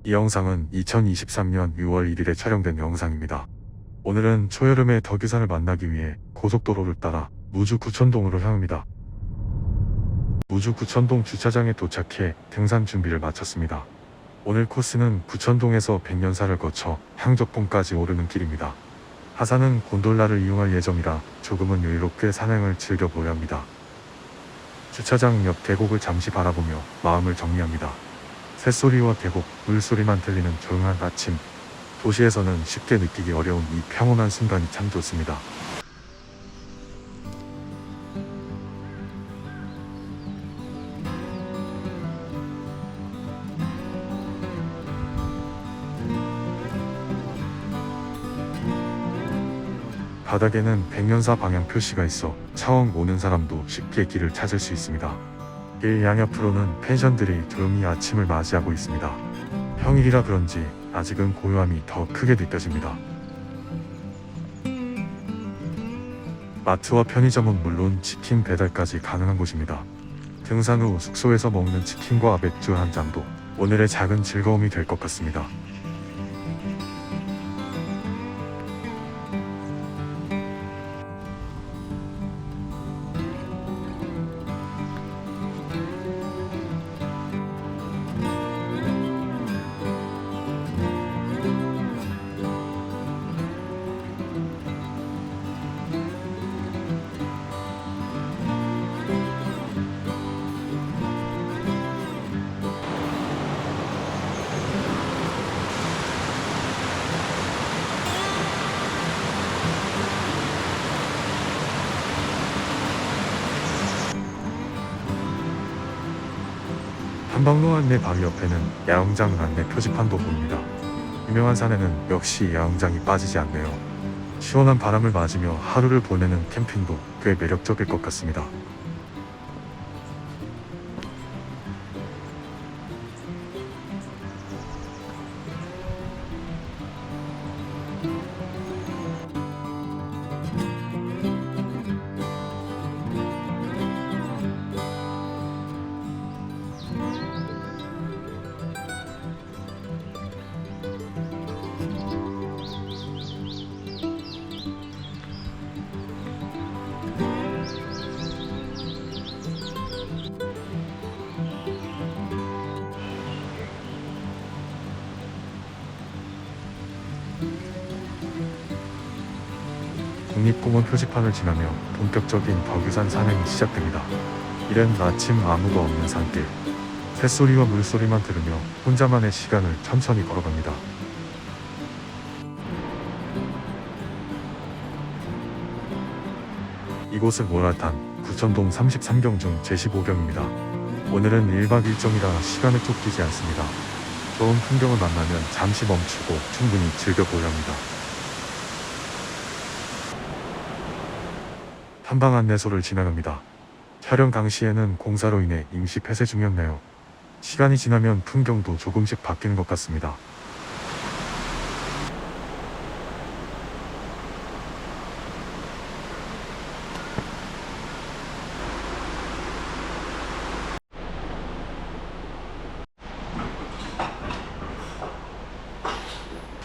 이 영상은 2023년 6월 1일에 촬영된 영상입니다. 오늘은 초여름에 덕유산을 만나기 위해 고속도로를 따라 무주 구천동으로 향합니다. 무주 구천동 주차장에 도착해 등산 준비를 마쳤습니다. 오늘 코스는 구천동에서 백년사를 거쳐 향적봉까지 오르는 길입니다. 하산은 곤돌라를 이용할 예정이라 조금은 여유롭게 산행을 즐겨보려 합니다. 주차장 옆 계곡을 잠시 바라보며 마음을 정리합니다. 새소리와 계곡, 물소리만 들리는 조용한 아침. 도시에서는 쉽게 느끼기 어려운 이 평온한 순간이 참 좋습니다. 바닥에는 백년사 방향 표시가 있어 처음 오는 사람도 쉽게 길을 찾을 수 있습니다. 길 양옆으로는 펜션들이 조용히 아침을 맞이하고 있습니다. 평일이라 그런지 아직은 고요함이 더 크게 느껴집니다. 마트와 편의점은 물론 치킨 배달까지 가능한 곳입니다. 등산 후 숙소에서 먹는 치킨과 맥주 한 잔도 오늘의 작은 즐거움이 될 것 같습니다. 한방로 안내 바위 옆에는 야영장 안내 표지판도 보입니다. 유명한 산에는 역시 야영장이 빠지지 않네요. 시원한 바람을 맞으며 하루를 보내는 캠핑도 꽤 매력적일 것 같습니다. 국립공원 표지판을 지나며 본격적인 덕유산 산행이 시작됩니다. 이른 아침 아무도 없는 산길. 새소리와 물소리만 들으며 혼자만의 시간을 천천히 걸어갑니다. 이곳은 모라탄 구천동 33경 중 제15경입니다. 오늘은 1박 일정이라 시간을 쫓기지 않습니다. 좋은 풍경을 만나면 잠시 멈추고 충분히 즐겨보려 합니다. 탐방 안내소를 지나갑니다. 촬영 당시에는 공사로 인해 임시 폐쇄 중이었네요. 시간이 지나면 풍경도 조금씩 바뀌는 것 같습니다.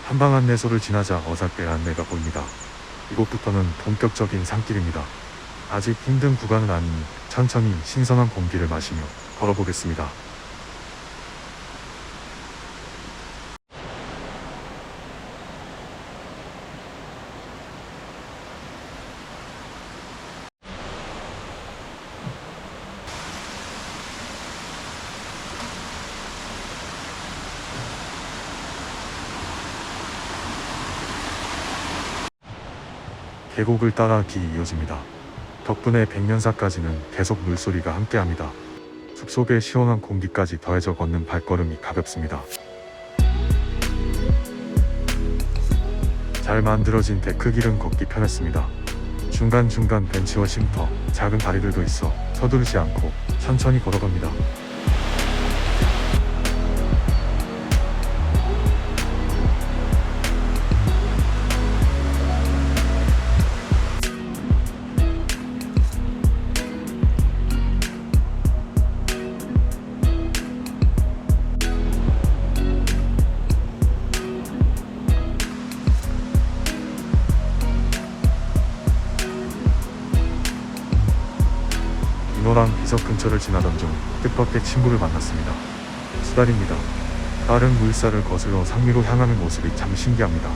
탐방 안내소를 지나자 어설픈 안내가 보입니다. 이곳부터는 본격적인 산길입니다. 아직 힘든 구간은 아니니 천천히 신선한 공기를 마시며 걸어보겠습니다. 계곡을 따라 길이 이어집니다. 덕분에 백년사까지는 계속 물소리가 함께합니다. 숲속의 시원한 공기까지 더해져 걷는 발걸음이 가볍습니다. 잘 만들어진 데크길은 걷기 편했습니다. 중간중간 벤치와 쉼터, 작은 다리들도 있어 서두르지 않고 천천히 걸어갑니다. 인호랑 비석 근처를 지나던 중 뜻밖의 친구를 만났습니다. 수달입니다. 빠른 물살을 거슬러 상미로 향하는 모습이 참 신기합니다.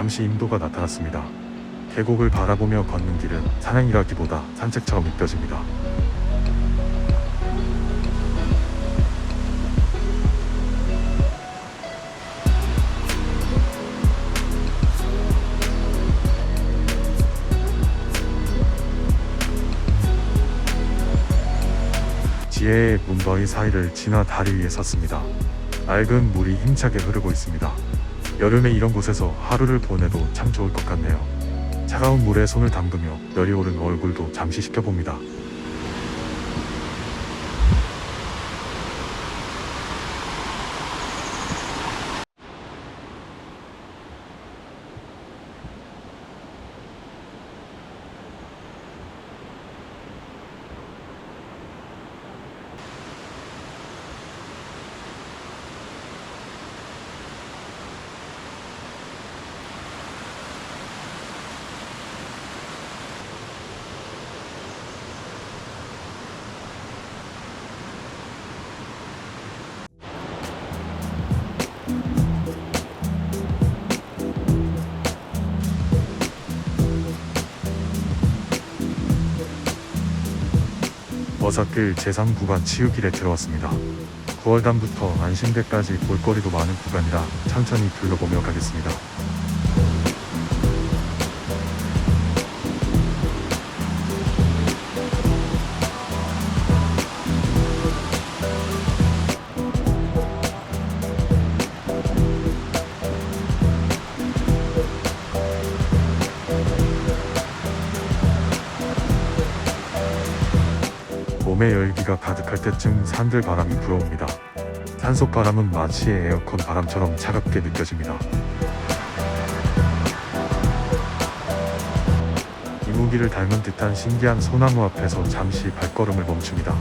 잠시 임도가 나타났습니다. 계곡을 바라보며 걷는 길은 산행이라기보다 산책처럼 느껴집니다. 지혜의 문바위 사이를 지나 다리 위에 섰습니다. 맑은 물이 힘차게 흐르고 있습니다. 여름에 이런 곳에서 하루를 보내도 참 좋을 것 같네요. 차가운 물에 손을 담그며 열이 오른 얼굴도 잠시 식혀봅니다. 버섯길 제3구간 치유길에 들어왔습니다. 9월담부터 안심대까지 볼거리도 많은 구간이라 천천히 둘러보며 가겠습니다. 몸에 열기가 가득할 때쯤 산들 바람이 불어옵니다. 산속 바람은 마치 에어컨 바람처럼 차갑게 느껴집니다. 이무기를 닮은 듯한 신기한 소나무 앞에서 잠시 발걸음을 멈춥니다.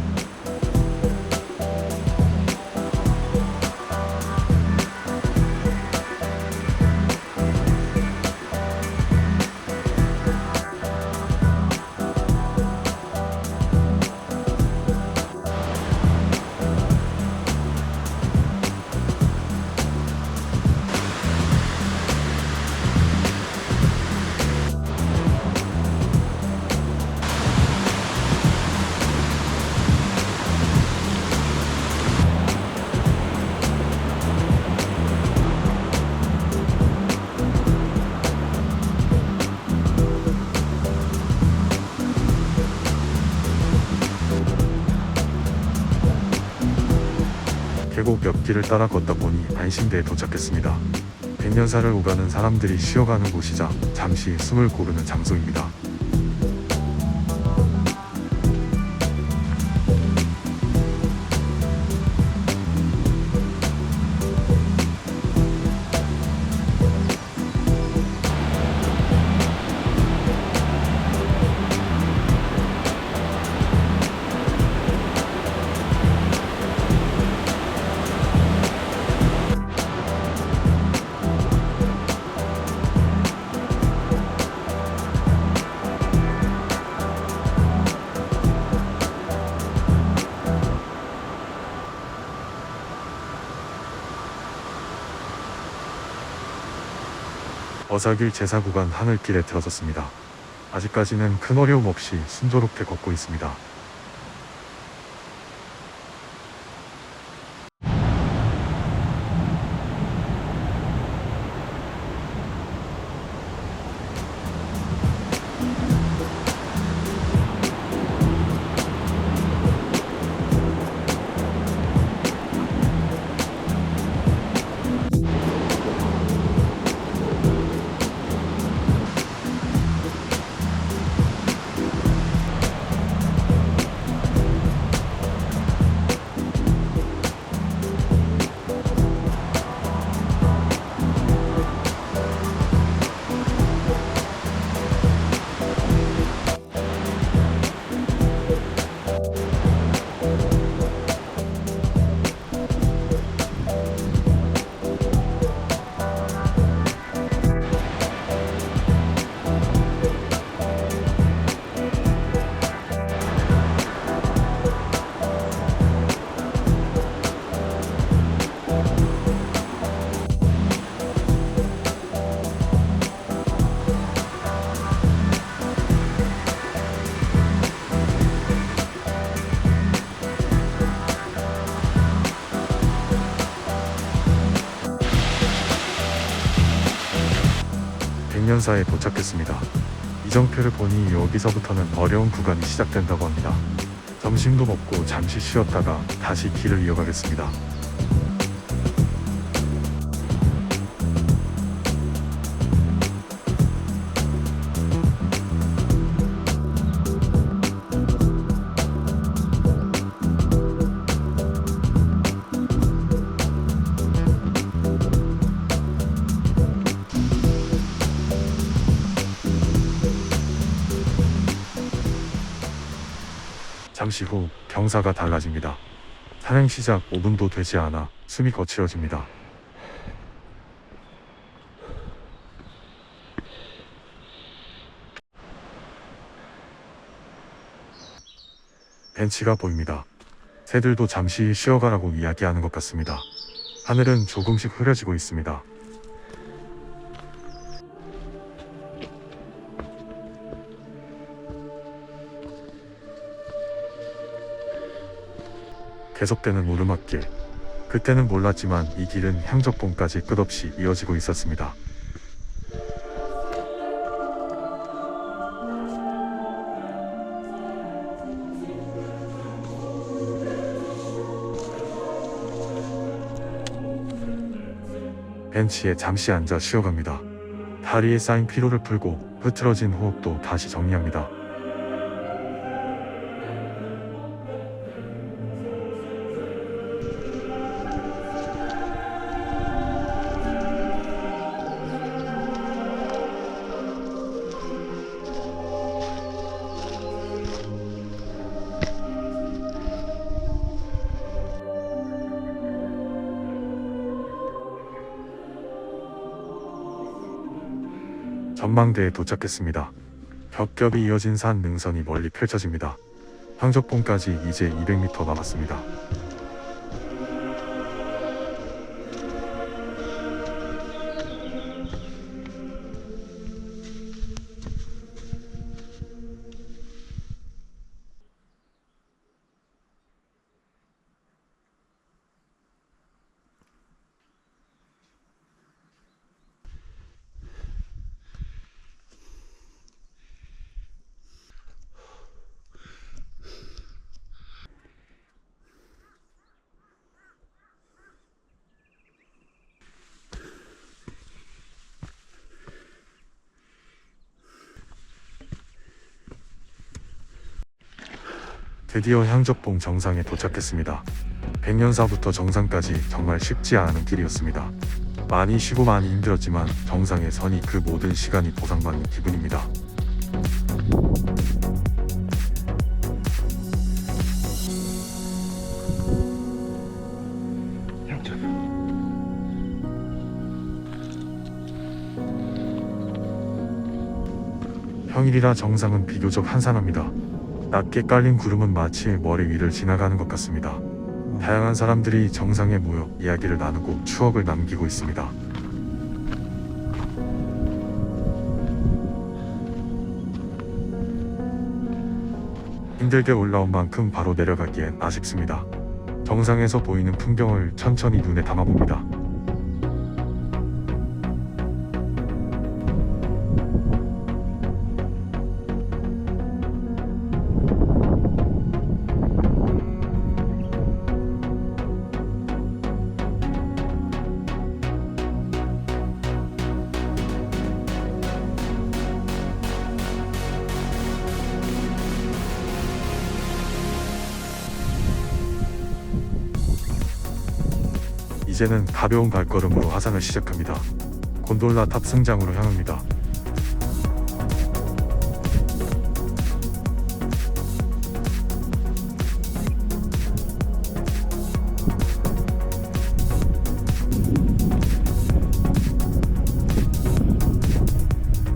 계곡 옆길을 따라 걷다 보니 안심대에 도착했습니다. 백년사를 오가는 사람들이 쉬어가는 곳이자 잠시 숨을 고르는 장소입니다. 어사길 제4구간 하늘길에 들어섰습니다. 아직까지는 큰 어려움 없이 순조롭게 걷고 있습니다. 백년사에 도착했습니다. 이정표를 보니 여기서부터는 어려운 구간이 시작된다고 합니다. 점심도 먹고 잠시 쉬었다가 다시 길을 이어가겠습니다. 잠시 후 경사가 달라집니다. 산행 시작 5분도 되지 않아 숨이 거칠어집니다. 벤치가 보입니다. 새들도 잠시 쉬어가라고 이야기하는 것 같습니다. 하늘은 조금씩 흐려지고 있습니다. 계속되는 오르막길. 그때는 몰랐지만 이 길은 향적봉까지 끝없이 이어지고 있었습니다. 벤치에 잠시 앉아 쉬어갑니다. 다리에 쌓인 피로를 풀고 흐트러진 호흡도 다시 정리합니다. 전망대에 도착했습니다. 겹겹이 이어진 산 능선이 멀리 펼쳐집니다. 황적봉까지 이제 200m 남았습니다. 드디어 향적봉 정상에 도착했습니다. 백년사부터 정상까지 정말 쉽지 않은 길이었습니다. 많이 쉬고 많이 힘들었지만 정상에 서니 그 모든 시간이 보상받는 기분입니다. 평일이라 정상은 비교적 한산합니다. 낮게 깔린 구름은 마치 머리 위를 지나가는 것 같습니다. 다양한 사람들이 정상에 모여 이야기를 나누고 추억을 남기고 있습니다. 힘들게 올라온 만큼 바로 내려가기엔 아쉽습니다. 정상에서 보이는 풍경을 천천히 눈에 담아봅니다. 이제는 가벼운 발걸음으로 하산을 시작합니다. 곤돌라 탑승장으로 향합니다.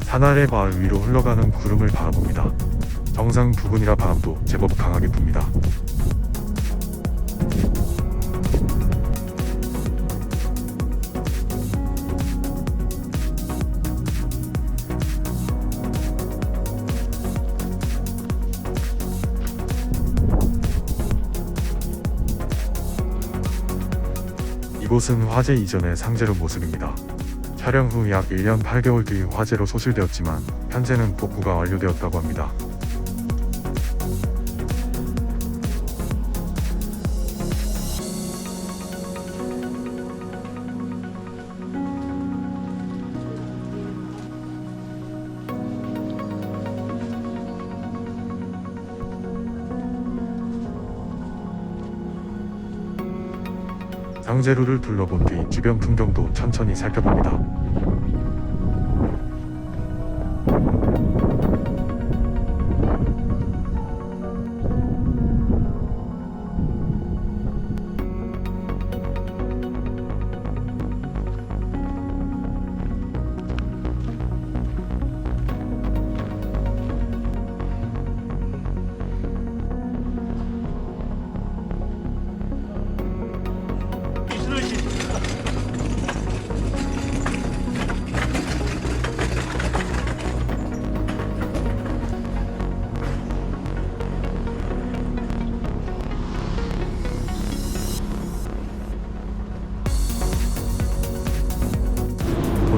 산 아래 마을 위로 흘러가는 구름을 바라봅니다. 정상 부근이라 바람도 제법 강하게 붑니다. 이곳은 화재 이전의 상제로 모습입니다. 촬영 후 약 1년 8개월 뒤 화재로 소실되었지만 현재는 복구가 완료되었다고 합니다. 상제루를 둘러본 뒤 주변 풍경도 천천히 살펴봅니다.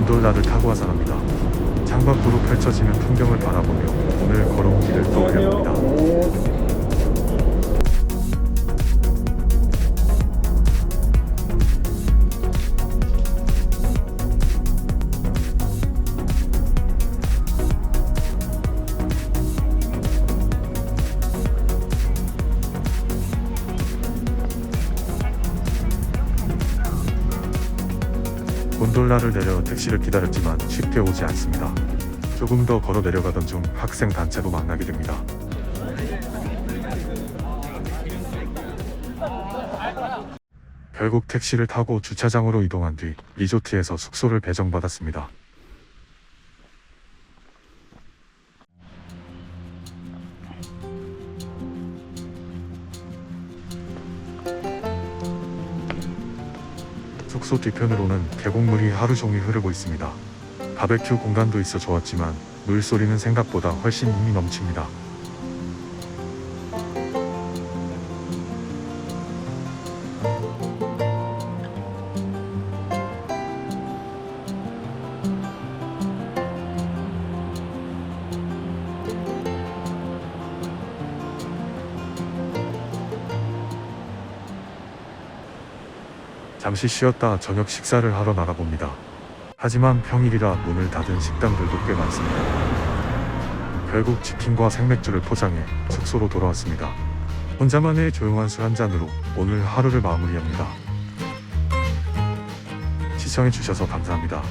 곤돌라를 타고 하산합니다. 창밖으로 펼쳐지는 풍경을 바라보며 오늘 걸어온 길을 떠올려봅니다. 곤돌라를 내려 택시를 기다렸지만 쉽게 오지 않습니다. 조금 더 걸어 내려가던 중 학생 단체로 만나게 됩니다. 결국 택시를 타고 주차장으로 이동한 뒤 리조트에서 숙소를 배정받았습니다. 숙소 뒤편으로는 계곡물이 하루 종일 흐르고 있습니다. 바베큐 공간도 있어 좋았지만 물소리는 생각보다 훨씬 힘이 넘칩니다. 잠시 쉬었다 저녁 식사를 하러 나가봅니다. 하지만 평일이라 문을 닫은 식당들도 꽤 많습니다. 결국 치킨과 생맥주를 포장해 숙소로 돌아왔습니다. 혼자만의 조용한 술 한잔으로 오늘 하루를 마무리합니다. 시청해주셔서 감사합니다.